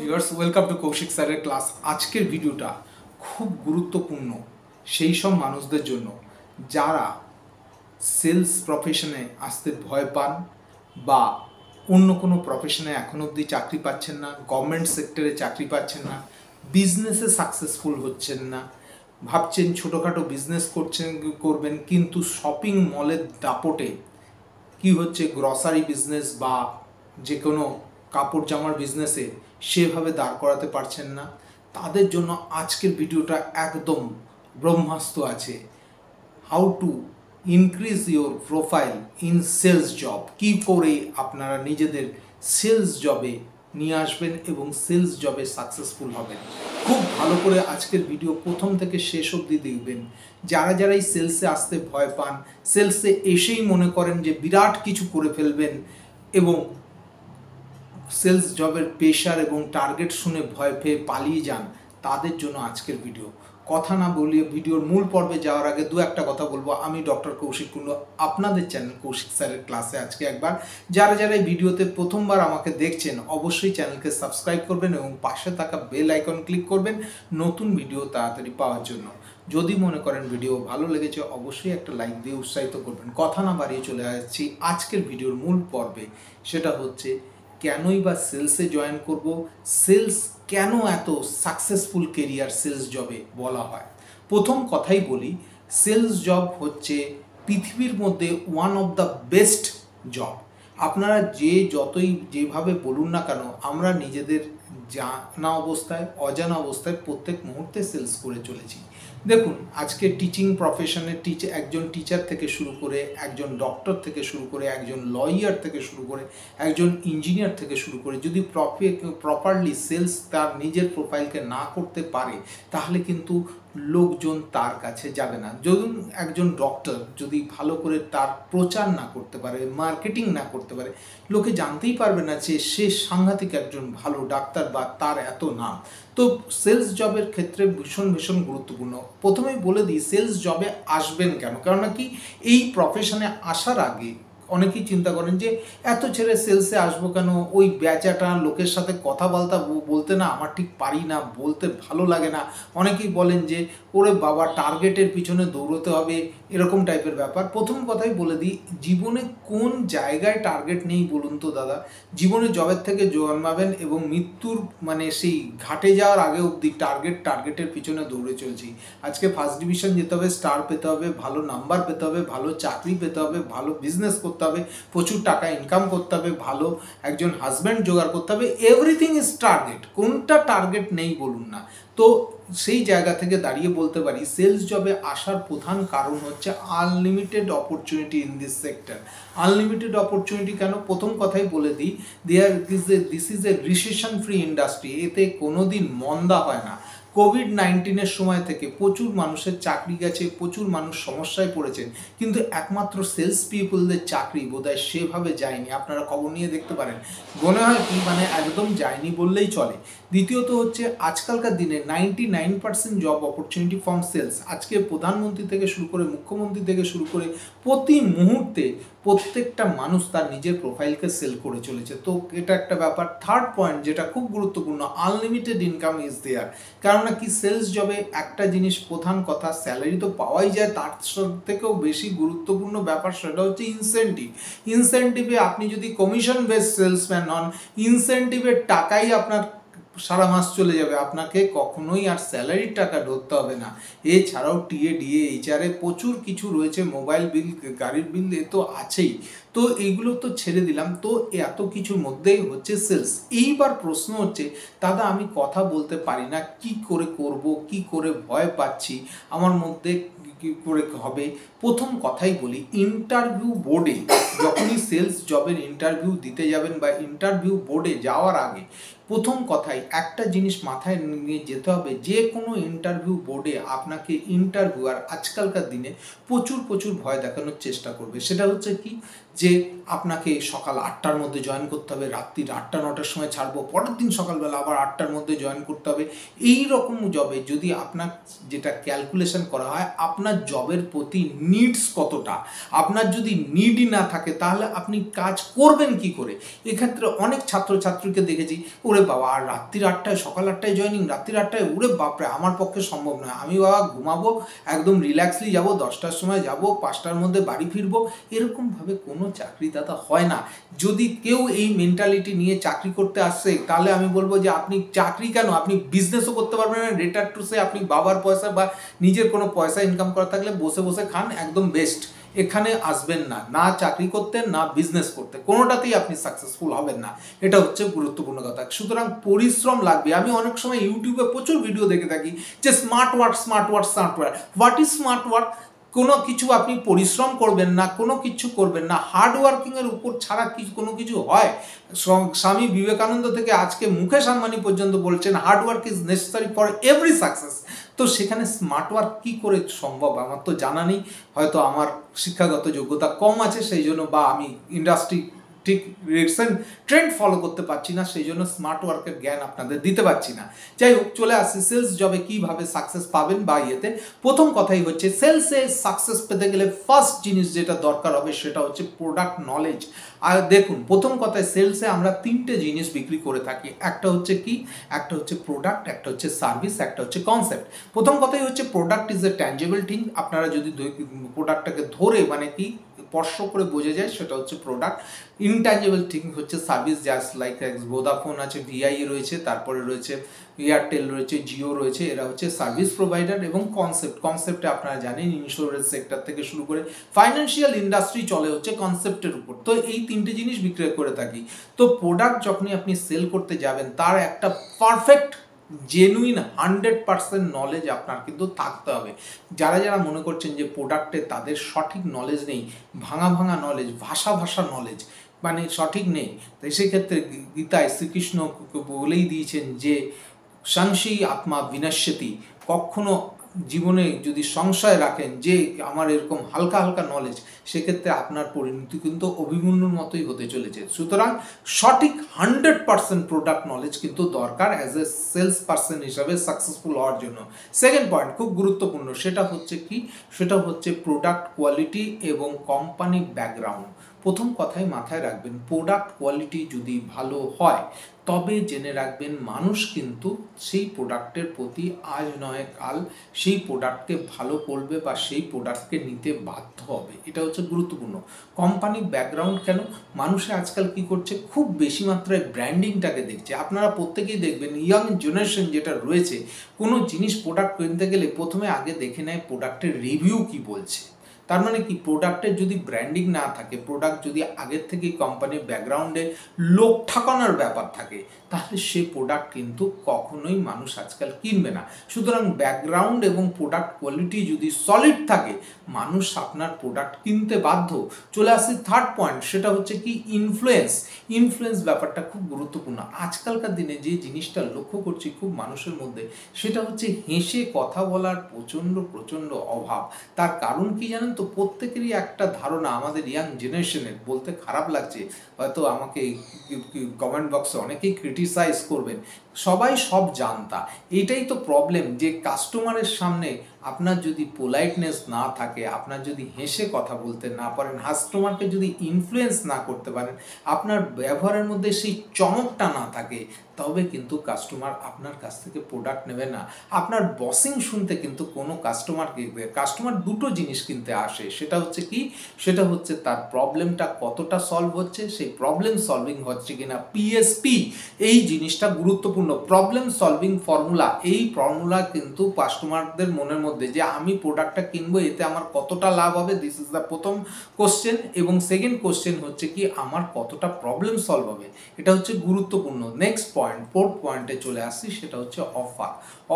Viewers, welcome to Kaushik স্যারের class. আজকের ভিডিওটা খুব গুরুত্বপূর্ণ সেই সব মানুষদের জন্য যারা সেলস প্রফেশনে আসতে ভয় পান বা অন্য কোনো প্রফেশনে এখন অবধি চাকরি পাচ্ছেন না, গভর্নমেন্ট সেক্টরে চাকরি পাচ্ছেন না, বিজনেসে সাকসেসফুল হচ্ছেন না, ভাবছেন ছোটোখাটো বিজনেস করবেন, কিন্তু শপিং মলের দাপটে কি হচ্ছে, গ্রসারি বিজনেস বা যে কোনো কাপড় জামার বিজনেসে সেভাবে দাঁড় করাতে পারছেন না, তাদের জন্য আজকের ভিডিওটা একদম ব্রহ্মাস্ত্র আছে। How to increase your profile in sales job, কী করে আপনারা নিজেদের সেলস জবে নিয়ে আসবেন এবং সেলস জবে সাকসেসফুল হবেন। খুব ভালো করে আজকের ভিডিও প্রথম থেকে শেষ অবধি দেখবেন। যারা এই সেলসে আসতে ভয় পান, সেলসে এসেই মনে করেন যে বিরাট কিছু করে ফেলবেন এবং সেলস জবের প্রেশার এবং টার্গেট শুনে ভয় পেয়ে পালিয়ে যান, তাদের জন্য আজকের ভিডিও। কথা না বলিয়ে ভিডিওর মূল পর্বে যাওয়ার আগে দু একটা কথা বলবো। আমি ডক্টর কৌশিক কুণ্ডু, আপনাদের চ্যানেল কৌশিক স্যারের ক্লাসে আজকে একবার যারা এই ভিডিওতে প্রথমবার আমাকে দেখছেন অবশ্যই চ্যানেলকে সাবস্ক্রাইব করবেন এবং পাশে থাকা বেল আইকন ক্লিক করবেন নতুন ভিডিও তাড়াতাড়ি পাওয়ার জন্য। যদি মনে করেন ভিডিও ভালো লেগেছে অবশ্যই একটা লাইক দিয়ে উৎসাহিত করবেন। কথা না বাড়িয়ে চলে আসছি আজকের ভিডিওর মূল পর্বে। সেটা হচ্ছে কেনই বা সেলসে জয়েন করব, সেলস কেন এত সাকসেসফুল কেরিয়ার সেলস জবে বলা হয়। প্রথম কথাই বলি, সেলস জব হচ্ছে পৃথিবীর মধ্যে one of the best job. আপনারা যতই যেভাবে বলুন না কেন, আমরা নিজেদের জানা অবস্থায় অজানা অবস্থায় প্রত্যেক মুহূর্তে সেলস করে চলেছি। দেখুন, আজকে টিচিং প্রফেশনে একজন টিচার থেকে শুরু করে, একজন ডক্টর থেকে শুরু করে, একজন লয়ার থেকে শুরু করে, একজন ইঞ্জিনিয়ার থেকে শুরু করে যদি প্রপারলি সেলস তার নিজের প্রোফাইলকে না করতে পারে, তাহলে কিন্তু লোকজন তার কাছে যাবে না। যদি একজন ডক্টর যদি ভালো করে তার প্রচার না করতে পারে, মার্কেটিং না করতে পারে, লোকে জানতেই পারবে না যে সে সাংঘাতিক একজন ভালো ডাক্তার বা তার এত নাম। তো সেলস জবের ক্ষেত্রে ভীষণ গুরুত্বপূর্ণ। প্রথমেই বলে দিই সেলস জবে আসবেন কেন। কেননা কি, এই প্রফেশনে আসার আগে অনেকেই চিন্তা করেন যে এত ছেড়ে সেলসে আসবো কেন, ওই বেচাটা লোকের সাথে কথা বলতে না আমার ঠিক পারি না, বলতে ভালো লাগে না। অনেকেই বলেন যে ওরে বাবা, টার্গেটের পিছনে দৌড়তে হবে, এরকম টাইপের ব্যাপার। প্রথম কথাই বলে দিই, জীবনে কোন জায়গায় টার্গেট নেই বলুন তো দাদা। জীবনে জবের থেকে জন্মাবেন এবং মৃত্যুর সেই ঘাটে যাওয়ার আগে অবধি টার্গেটের পিছনে দৌড়ে চলছি। আজকে ফার্স্ট ডিভিশন যেতে হবে, স্টার পেতে হবে, ভালো নাম্বার পেতে হবে, ভালো চাকরি পেতে হবে, ভালো বিজনেস করতে হবে, প্রচুর টাকা ইনকাম করতে হবে, ভালো একজন হাজব্যান্ড জোগাড় করতে হবে। Everything is target. কোনটা টার্গেট নেই বলুন না। তো সেই জায়গা থেকে দাঁড়িয়ে বলতে পারি সেলস জবে আসার প্রধান কারণ হচ্ছে unlimited opportunity in this sector. Unlimited opportunity কেন, প্রথম কথাই বলে দিই, this is a recession free industry. এতে কোনোদিন মন্দা হয় না। কোভিড-19 সময় থেকে প্রচুর মানুষের চাকরি গেছে, প্রচুর মানুষ সমস্যায় পড়েছেন, কিন্তু একমাত্র সেলস পিপলদের চাকরি বোধহয় সেভাবে যায়নি। আপনারা খবর নিয়ে দেখতে পারেন, মনে হয় কি একদম যায়নি বললেই চলে। দ্বিতীয়ত হচ্ছে আজকালকার দিনে 99% জব অপরচুনিটি ফ্রম সেলস। আজকে প্রধানমন্ত্রী থেকে শুরু করে, মুখ্যমন্ত্রী থেকে শুরু করে প্রতি মুহূর্তে প্রত্যেকটা মানুষ তার নিজের প্রোফাইলকে সেল করে চলেছে। তো এটা একটা ব্যাপার। থার্ড পয়েন্ট যেটা খুব গুরুত্বপূর্ণ, আনলিমিটেড ইনকাম ইজ দেয়ার। কেননা কি, সেলস জবে একটা জিনিস প্রধান কথা, স্যালারি তো পাওয়াই যায়, তার থেকেও বেশি গুরুত্বপূর্ণ ব্যাপার সেটা হচ্ছে ইনসেন্টিভ। ইনসেন্টিভে আপনি যদি কমিশন বেস সেলসম্যান হন, ইনসেন্টিভের টাকাই আপনার সারা মাস চলে যাবে, আপনাকে কখনোই আর স্যালারির টাকা ধরতে হবে না। এছাড়াও টিএ ডিএ এইচআরে প্রচুর কিছু রয়েছে, মোবাইল বিল, গাড়ির বিল, এ তো আছেই। তো এইগুলো তো ছেড়ে দিলাম, তো এত কিছুর মধ্যেই হচ্ছে সেলস। এইবার প্রশ্ন হচ্ছে, দাদা আমি কথা বলতে পারি না, কি করে করব, কি করে ভয় পাচ্ছি, আমার মধ্যে কী করে হবে। প্রথম কথাই বলি, ইন্টারভিউ বোর্ডে যখনই সেলস জবের ইন্টারভিউ দিতে যাবেন বা ইন্টারভিউ বোর্ডে যাওয়ার আগে প্রথম কথাই একটা জিনিস মাথায় নিয়ে যেতে হবে, যে কোনো ইন্টারভিউ বোর্ডে আপনাকে ইন্টারভিউয়ার আজকালকার দিনে প্রচুর ভয় দেখানোর চেষ্টা করবে। সেটা হচ্ছে কি, যে আপনাকে সকাল 8টার মধ্যে জয়েন করতে হবে, রাত্রির 8টা-9টার সময় ছাড়বো, পরের দিন সকালবেলা আবার 8টার মধ্যে জয়েন করতে হবে। এই রকম জবে যদি আপনার যেটা ক্যালকুলেশন করা হয় আপনার জবের প্রতি নিডস কতটা, আপনার যদি নিডই না থাকে তাহলে আপনি কাজ করবেন কি করে। এক্ষেত্রে অনেক ছাত্রছাত্রীকে দেখেছি, ওরে বাবা আর রাত্রির 8টায় সকাল 8টায় জয়েনিং, রাত্রির 8টায়, ওরে বাপরে আমার পক্ষে সম্ভব নয়, আমি বাবা ঘুমাবো, একদম রিল্যাক্সলি যাব, 10টার সময় যাব, 5টার মধ্যে বাড়ি ফিরবো। এরকমভাবে কোনো চাকরিদাতা হয় না। যদি কেউ এই মেন্টালিটি নিয়ে চাকরি করতে আসছে তাহলে আমি বলবো যে আপনি চাকরি কেন, আপনি বিজনেসও করতে পারবেন না, রিটায়ার টু সে আপনি বাবার পয়সা বা নিজের কোনো পয়সা ইনকাম করা থাকলে বসে বসে খান, একদম বেস্ট। এখানে আসবেন না, না চাকরি করতে না বিজনেস করতে, কোনোটাতেই আপনি সাকসেসফুল হবেন না। এটা হচ্ছে গুরুত্বপূর্ণ কথা। সুতরাং পরিশ্রম লাগবে। আমি অনেক সময় ইউটিউবে প্রচুর ভিডিও দেখে থাকি যে smart work, smart work, smart work. What is smart work? কোনো কিছু আপনি পরিশ্রম করবেন না, কোনো কিছু করবেন না, হার্ড ওয়ার্কিংয়ের উপর ছাড়া কি কোনো কিছু হয়? স্বামী বিবেকানন্দ থেকে আজকে মুকেশ আম্বানি পর্যন্ত বলছেন hard work is necessary for every success. তো সেখানে স্মার্ট ওয়ার্ক কী করে সম্ভব আমার তো জানা নেই, হয়তো আমার শিক্ষাগত যোগ্যতা কম আছে সেই জন্য, বা আমি ইন্ডাস্ট্রি ঠিক রিসেন্ট ট্রেন্ড ফলো করতে পারছি না, সেই জন্য স্মার্ট ওয়ার্কের জ্ঞান আপনাদের দিতে পারছি না। যাই হোক, চলে আসি সেলস জবে কীভাবে সাকসেস পাবেন বা ইয়েতে। প্রথম কথাই হচ্ছে সেলসে সাকসেস পেতে গেলে ফার্স্ট জিনিস যেটা দরকার হবে সেটা হচ্ছে প্রোডাক্ট নলেজ। আর দেখুন, প্রথম কথায় সেলসে আমরা 3টে জিনিস বিক্রি করে থাকি। একটা হচ্ছে কি, একটা হচ্ছে প্রোডাক্ট, একটা হচ্ছে সার্ভিস, একটা হচ্ছে কনসেপ্ট। প্রথম কথাই হচ্ছে product is a tangible thing. আপনারা যদি প্রোডাক্টটাকে ধরে মানে কি স্পর্শ করে বোঝা যায় সেটা হচ্ছে প্রোডাক্ট। ইনট্যাঞ্জেবল থিং হচ্ছে সার্ভিস, জাস্ট লাইক ভোদাফোন আছে, ভিআই রয়েছে, তারপরে রয়েছে এয়ারটেল রয়েছে, জিও রয়েছে, এরা হচ্ছে সার্ভিস প্রোভাইডার। এবং কনসেপ্টে আপনারা জানেন ইন্স্যুরেন্স সেক্টর থেকে শুরু করে ফাইন্যান্সিয়াল ইন্ডাস্ট্রি চলে হচ্ছে কনসেপ্টের উপর। তো এই 3টে জিনিস বিক্রি করে থাকি। তো প্রোডাক্ট যখনই আপনি সেল করতে যাবেন তার একটা পারফেক্ট জেনুইন 100% নলেজ আপনার কিন্তু থাকতে হবে। যারা যারা মনে করছেন যে প্রোডাক্টে তাদের সঠিক নলেজ নেই, ভাঙা ভাঙা নলেজ, ভাষা নলেজ মানে সঠিক নেই, তাই সেক্ষেত্রে গীতায় শ্রীকৃষ্ণ বলেই দিয়েছেন যে সংশয়ী আত্মা বিনশ্যতি। কখনো জীবনে যদি সংশয় রাখেন যে আমার এরকম হালকা হালকা নলেজ, সেক্ষেত্রে আপনার পরিণতি কিন্তু অভিমন্যুর মতোই হতে চলেছে। সুতরাং সঠিক 100% প্রোডাক্ট নলেজ কিন্তু দরকার অ্যাজ এ সেলস পার্সন হিসাবে সাকসেসফুল হওয়ার জন্য। সেকেন্ড পয়েন্ট খুব গুরুত্বপূর্ণ, সেটা হচ্ছে কি, সেটা হচ্ছে প্রোডাক্ট কোয়ালিটি এবং কোম্পানি ব্যাকগ্রাউন্ড। প্রথম কথাই মাথায় রাখবেন, প্রোডাক্ট কোয়ালিটি যদি ভালো হয় তবে জেনে রাখবেন মানুষ কিন্তু সেই প্রোডাক্টের প্রতি আজ নয় কাল সেই প্রোডাক্টকে ভালো করবে বা সেই প্রোডাক্টকে নিতে বাধ্য হবে। এটা হচ্ছে গুরুত্বপূর্ণ। কোম্পানি ব্যাকগ্রাউন্ড কেন? মানুষে আজকাল কি করছে, খুব বেশি মাত্রায় ব্র্যান্ডিংটাকে দেখছে। আপনারা প্রত্যেকেই দেখবেন ইয়াং জেনারেশন যেটা রয়েছে, কোনো জিনিস প্রোডাক্ট কিনতে গেলে প্রথমে আগে দেখে নেয় প্রোডাক্টের রিভিউ কি বলছে। তার মানে কি, প্রোডাক্টের যদি ব্র্যান্ডিং না থাকে, প্রোডাক্ট যদি আগের থেকেই কোম্পানির ব্যাকগ্রাউন্ডে লোক ঠকানোর ব্যাপার থাকে, তাহলে সে প্রোডাক্ট কিন্তু কখনোই মানুষ আজকাল কিনবে না। সুতরাং ব্যাকগ্রাউন্ড এবং প্রোডাক্ট কোয়ালিটি যদি সলিড থাকে, মানুষ আপনার প্রোডাক্ট কিনতে বাধ্য। চলে আসি থার্ড পয়েন্ট, সেটা হচ্ছে কি ইনফ্লুয়েন্স ব্যাপারটা খুব গুরুত্বপূর্ণ। আজকালকার দিনে যে জিনিসটা লক্ষ্য করছি খুব মানুষের মধ্যে, সেটা হচ্ছে হেসে কথা বলার প্রচণ্ড অভাব। তার কারণ কি জানেন তো, প্রত্যেকেরই একটা ধারণা, আমাদের ইয়াং জেনারেশনের, বলতে খারাপ লাগছে, হয়তো আমাকে কমেন্ট বক্সে অনেকেই ক্রিটিসাইজ করবেন, সবাই সব জানতা। এটাই তো প্রবলেম, যে কাস্টমারের সামনে আপনার যদি পোলাইটনেস না থাকে, আপনার যদি হেসে কথা বলতে না পারেন, কাস্টমারকে যদি ইনফ্লুয়েন্স না করতে পারেন, আপনার ব্যবহারের মধ্যে সেই চমকটা না থাকে, তবে কিন্তু কাস্টমার আপনার কাছ থেকে প্রোডাক্ট নেবে না। আপনার বসিং শুনতে কিন্তু কোনো কাস্টমার দুটো জিনিস কিনতে আসে, সেটা হচ্ছে কি, সেটা হচ্ছে তার প্রবলেমটা কতটা সলভ হচ্ছে, সেই প্রবলেম সলভিং হচ্ছে কিনা, পিএসপি। এই জিনিসটা গুরুত্বপূর্ণ, প্রবলেম সলভিং ফর্মুলা। এই ফর্মুলা কিন্তু কাস্টমারদের মনের মধ্যে, যে আমি প্রোডাক্টটা কিনবো এতে আমার কতটা লাভ হবে, দিস ইজ দ্য প্রথম কোশ্চেন। এবং সেকেন্ড কোশ্চেন হচ্ছে কি, আমার কতটা প্রবলেম সলভ হবে, এটা হচ্ছে গুরুত্বপূর্ণ। নেক্সট পয়েন্ট, ফোর্থ পয়েন্টে চলে আসছি, সেটা হচ্ছে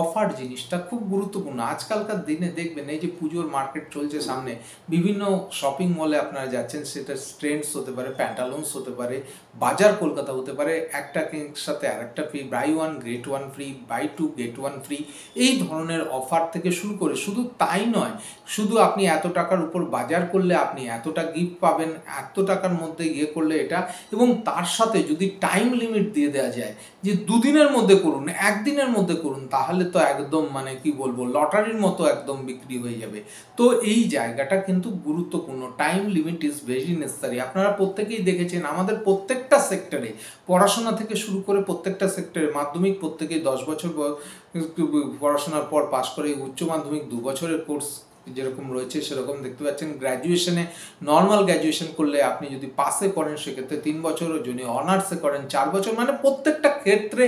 অফার জিনিসটা খুব গুরুত্বপূর্ণ। আজকালকার দিনে দেখবেন, এই যে পুজোর মার্কেট চলছে সামনে, বিভিন্ন শপিং মলে আপনারা যাচ্ছেন, সেটা ট্রেন্ডস হতে পারে, প্যান্টালুন্স হতে পারে, বাজার কলকাতা হতে পারে, একটা সাথে আরেকটা free, buy one get one free, buy two get one free, এই ধরনের অফার থেকে শুরু করে, শুধু তাই নয়, শুধু আপনি এত টাকার উপর বাজার করলে আপনি এতটা গিফট পাবেন, এত টাকার মধ্যে করলে এটা, এবং তার সাথে যদি টাইম লিমিট দিয়ে দেওয়া যায় যে 2 দিনের মধ্যে করুন, 1 দিনের মধ্যে করুন, তাহলে তো একদম মানে কি বলবো, লটারির মতো একদম বিক্রি হয়ে যাবে। তো এই জায়গাটা কিন্তু গুরুত্বপূর্ণ। Time limit is very necessary. আপনারা প্রত্যেকেই দেখেছেন আমাদের প্রত্যেকটা সেক্টরে, পড়াশোনা থেকে শুরু করে প্রত্যেকটা সেক্টরে, মাধ্যমিক প্রত্যেকেই 10 বছর পড়াশোনার পর পাশ করে, উচ্চ মাধ্যমিক 2 বছরের কোর্স যেরকম রয়েছে সেরকম দেখতে পাচ্ছেন। গ্র্যাজুয়েশনে নর্মাল গ্র্যাজুয়েশন করলে আপনি যদি পাসে করেন সেক্ষেত্রে 3 বছর, যদি অনার্সে করেন 4 বছর, মানে প্রত্যেকটা ক্ষেত্রে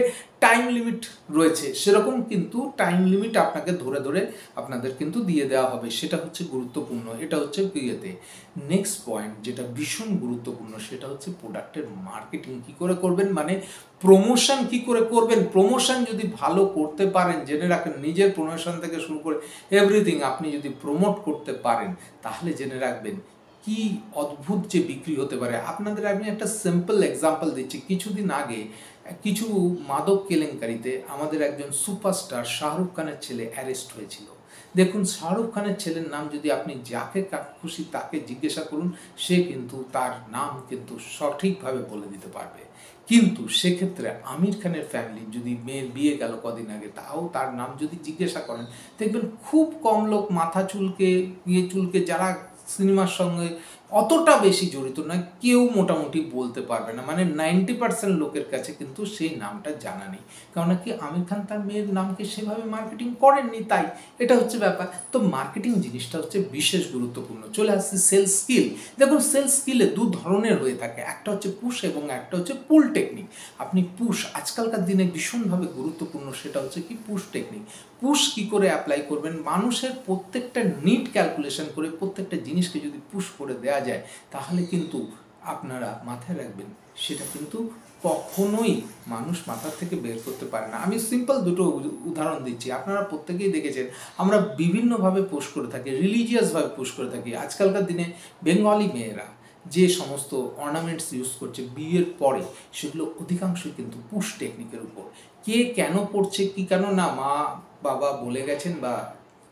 টাইম লিমিট রয়েছে। সেরকম কিন্তু টাইম লিমিট আপনাকে ধরে ধরে আপনাদের কিন্তু দিয়ে দেওয়া হবে, সেটা হচ্ছে গুরুত্বপূর্ণ। এটা হচ্ছে ইয়েতে নেক্সট পয়েন্ট যেটা ভীষণ গুরুত্বপূর্ণ, সেটা হচ্ছে প্রোডাক্টের মার্কেটিং কী করে করবেন, মানে প্রমোশন কী করে করবেন। প্রমোশন যদি ভালো করতে পারেন, জেনে রাখেন নিজের প্রমোশন থেকে শুরু করে এভরিথিং আপনি যদি প্রমোট করতে পারেন, তাহলে জেনে রাখবেন কি অদ্ভুত যে বিক্রি হতে পারে। আপনাদের আমি একটা সিম্পল এক্সাম্পল দিচ্ছি। কিছুদিন আগে কিছু মাদক কেলেঙ্কারিতে আমাদের একজন সুপারস্টার শাহরুখ খানের ছেলে অ্যারেস্ট হয়েছিল। দেখুন, শাহরুখ খানের ছেলের নাম যদি আপনি যাকে খুশি তাকে জিজ্ঞাসা করুন, সে কিন্তু তার নাম কিন্তু সঠিকভাবে বলে দিতে পারবে। কিন্তু সেক্ষেত্রে আমির খানের ফ্যামিলি, যদি মেয়ের বিয়ে গেল কদিন আগে, তাও তার নাম যদি জিজ্ঞাসা করেন, দেখবেন খুব কম লোক মাথা চুলকে চুলকে যারা সিনেমার সঙ্গে অতটা বেশি জড়িত নয়, কেউ মোটামুটি বলতে পারবে না। মানে 90% লোকের কাছে কিন্তু সেই নামটা জানা নেই। কারণ কি, আমির খান তার মেয়ের নামকে সেভাবে মার্কেটিং করেননি, তাই এটা হচ্ছে ব্যাপার। তো মার্কেটিং জিনিসটা হচ্ছে বিশেষ গুরুত্বপূর্ণ। চলে আসছে সেলস স্কিল। দেখুন, সেলস স্কিলে 2 ধরনের হয়ে থাকে, একটা হচ্ছে পুশ এবং একটা হচ্ছে পুল টেকনিক। আপনি পুশ আজকালকার দিনে ভীষণভাবে গুরুত্বপূর্ণ, সেটা হচ্ছে কি পুশ টেকনিক। পুশ কী করে অ্যাপ্লাই করবেন, মানুষের প্রত্যেকটা নিড ক্যালকুলেশন করে প্রত্যেকটা জিনিসকে যদি পুশ করে দেওয়া যায়, তাহলে কিন্তু আপনারা মাথায় রাখবেন সেটা কিন্তু কখনোই মানুষ মাথার থেকে বের করতে পারে না। আমি সিম্পল দুটো উদাহরণ দিচ্ছি, আপনারা প্রত্যেকেই দেখেছেন আমরা বিভিন্নভাবে পুশ করে থাকি, রিলিজিয়াসভাবে পুশ করে থাকি। আজকালকার দিনে বেঙ্গলি মেয়েরা যে সমস্ত অর্নামেন্টস ইউজ করছে বিয়ের পরে, সেগুলো অধিকাংশই কিন্তু পুশ টেকনিকের উপর। কে কেন পড়ছে, কি কেন না, মা বাবা বলে গেছেন বা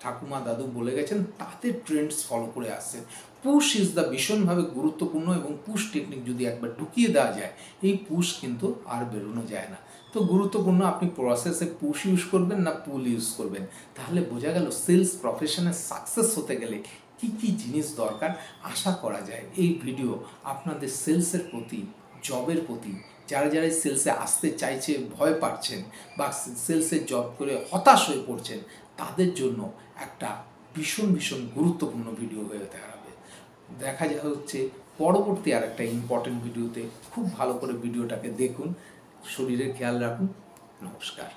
ঠাকুমা দাদু বলে গেছেন, তাতে ট্রেন্ডস ফলো করে আসছেন। পুশ ইজ দ্য ভীষণভাবে গুরুত্বপূর্ণ, এবং পুশ টেকনিক যদি একবার ঢুকিয়ে দেওয়া যায়, এই পুশ কিন্তু আর বেরোনো যায় না। তো গুরুত্বপূর্ণ, আপনি প্রসেসে পুশ ইউজ করবেন না পুল ইউজ করবেন, তাহলে বোঝা গেল সেলস প্রফেশনে সাকসেস হতে গেলে কী কী জিনিস দরকার। আশা করা যায় এই ভিডিও আপনাদের সেলসের প্রতি, জবের প্রতি, যারা যারা সেলসে আসতে চাইছে, ভয় পাচ্ছেন বা সেলসে জব করে হতাশ হয়ে পড়ছেন, তাদের জন্য একটা ভীষণ ভীষণ গুরুত্বপূর্ণ ভিডিও হয়ে দাঁড়াবে। দেখা হচ্ছে পরবর্তী আর একটা ইম্পর্টেন্ট ভিডিওতে। খুব ভালো করে ভিডিওটাকে দেখুন, শরীরের খেয়াল রাখুন। নমস্কার।